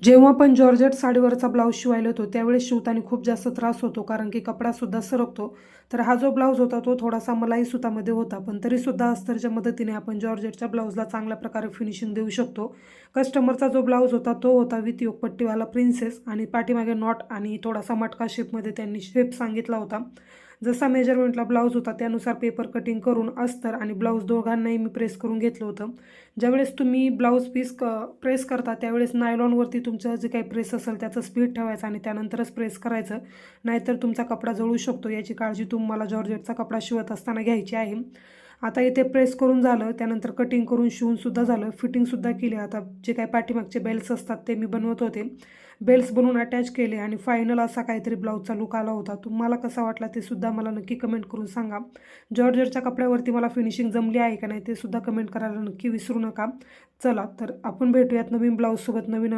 जेव्हा पण georgette साडीवरचा blouse शिवायला होतो त्यावेळेस शिवताना खूप जास्त त्रास होतो, कारण की कपडासुद्धा सरकतो. तर हा जो ब्लाऊज होता तो थोडासा मलाई सुतामध्ये होता, पण तरीसुद्धा अस्तरच्या मदतीने आपण जॉर्जेटच्या ब्लाऊजला चांगल्या प्रकारे फिनिशिंग देऊ शकतो. कस्टमरचा जो ब्लाऊज होता तो होता विथ योगपट्टीवाला प्रिन्सेस, आणि पाठीमागे नॉट आणि थोडासा मटका शेपमध्ये त्यांनी शेप सांगितला होता. जसा मेजरमेंटला ब्लाऊज होता त्यानुसार पेपर कटिंग करून अस्तर आणि ब्लाऊज दोघांनाही मी प्रेस करून घेतलं होतं. ज्यावेळेस तुम्ही ब्लाऊज पीस प्रेस करता त्यावेळेस नायलॉनवरती तुमचं जे काही प्रेस असेल त्याचं स्पीड ठेवायचं आणि त्यानंतरच प्रेस करायचं, नाहीतर तुमचा कपडा जळू शकतो. याची काळजी तुम्हाला जॉर्जेटचा कपडा शिवत असताना घ्यायची आहे. आता इथे प्रेस करून झालं, त्यानंतर कटिंग करून शिवूनसुद्धा झालं, फिटिंगसुद्धा केली. आता जे काही पाठीमागचे बेल्ट्स असतात ते मी बनवत होते. बेल्ट्स बनवून अटॅच केले आणि फायनल असा काहीतरी ब्लाऊजचा लुक आला होता. तुम्हाला कसा वाटला ते सुद्धा मला नक्की कमेंट करून सांगा. जॉर्जेटच्या कपड्यावरती मला फिनिशिंग जमली आहे का नाही ते सुद्धा कमेंट करायला नक्की विसरू नका. चला तर आपण भेटूयात नवीन ब्लाऊजसोबत, नवीन